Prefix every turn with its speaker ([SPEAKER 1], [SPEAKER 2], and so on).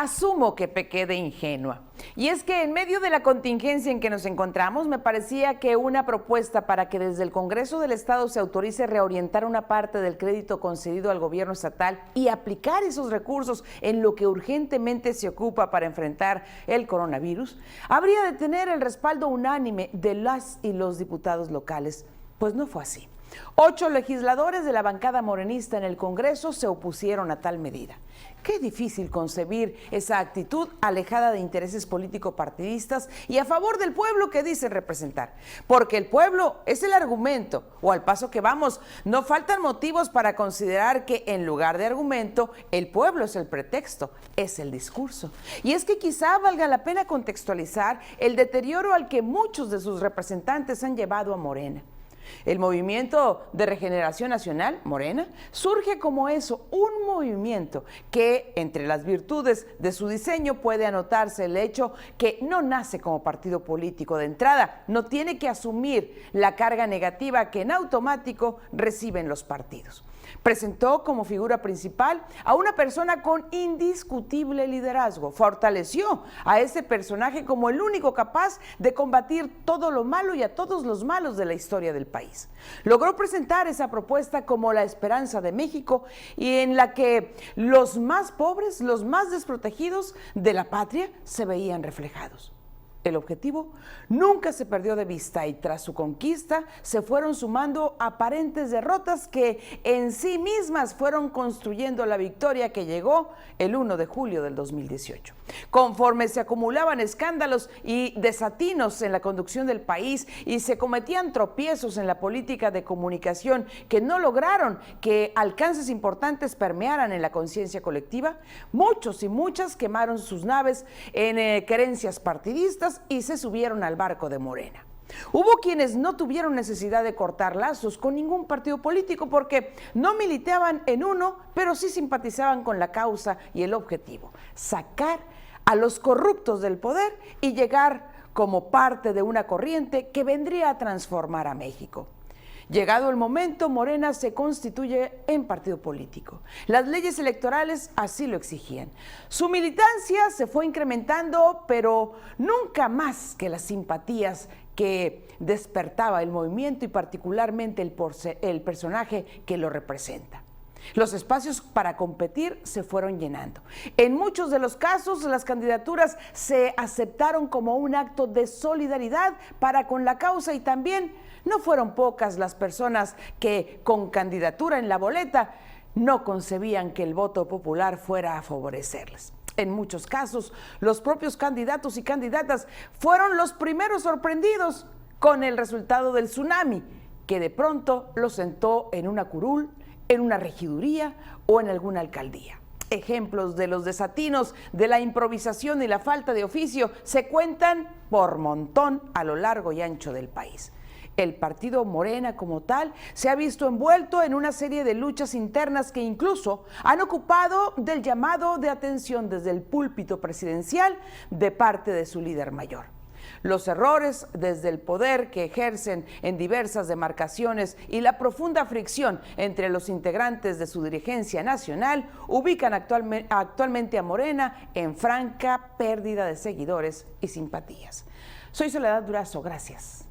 [SPEAKER 1] Asumo que pequé de ingenua. Y es que en medio de la contingencia en que nos encontramos, me parecía que una propuesta para que desde el Congreso del Estado se autorice reorientar una parte del crédito concedido al gobierno estatal y aplicar esos recursos en lo que urgentemente se ocupa para enfrentar el coronavirus, habría de tener el respaldo unánime de las y los diputados locales. Pues no fue así. 8 legisladores de la bancada morenista en el Congreso se opusieron a tal medida. Qué difícil concebir esa actitud alejada de intereses político-partidistas y a favor del pueblo que dicen representar. Porque el pueblo es el argumento, o al paso que vamos, no faltan motivos para considerar que en lugar de argumento, el pueblo es el pretexto, es el discurso. Y es que quizá valga la pena contextualizar el deterioro al que muchos de sus representantes han llevado a Morena. El Movimiento de Regeneración Nacional, Morena, surge como eso, un movimiento que entre las virtudes de su diseño puede anotarse el hecho que no nace como partido político de entrada, no tiene que asumir la carga negativa que en automático reciben los partidos. Presentó como figura principal a una persona con indiscutible liderazgo, fortaleció a ese personaje como el único capaz de combatir todo lo malo y a todos los malos de la historia del país. Logró presentar esa propuesta como la esperanza de México y en la que los más pobres, los más desprotegidos de la patria se veían reflejados. El objetivo nunca se perdió de vista y tras su conquista se fueron sumando aparentes derrotas que en sí mismas fueron construyendo la victoria que llegó el 1 de julio del 2018. Conforme se acumulaban escándalos y desatinos en la conducción del país y se cometían tropiezos en la política de comunicación que no lograron que alcances importantes permearan en la conciencia colectiva, muchos y muchas quemaron sus naves en querencias partidistas y se subieron al barco de Morena. Hubo quienes no tuvieron necesidad de cortar lazos con ningún partido político porque no militaban en uno, pero sí simpatizaban con la causa y el objetivo: sacar a los corruptos del poder y llegar como parte de una corriente que vendría a transformar a México. Llegado el momento, Morena se constituye en partido político. Las leyes electorales así lo exigían. Su militancia se fue incrementando, pero nunca más que las simpatías que despertaba el movimiento y particularmente el personaje que lo representa. Los espacios para competir se fueron llenando. En muchos de los casos, las candidaturas se aceptaron como un acto de solidaridad para con la causa y también no fueron pocas las personas que con candidatura en la boleta no concebían que el voto popular fuera a favorecerles. En muchos casos, los propios candidatos y candidatas fueron los primeros sorprendidos con el resultado del tsunami, que de pronto los sentó en una curul, en una regiduría o en alguna alcaldía. Ejemplos de los desatinos, de la improvisación y la falta de oficio se cuentan por montón a lo largo y ancho del país. El partido Morena como tal se ha visto envuelto en una serie de luchas internas que incluso han ocupado del llamado de atención desde el púlpito presidencial de parte de su líder mayor. Los errores desde el poder que ejercen en diversas demarcaciones y la profunda fricción entre los integrantes de su dirigencia nacional ubican actualmente a Morena en franca pérdida de seguidores y simpatías. Soy Soledad Durazo, gracias.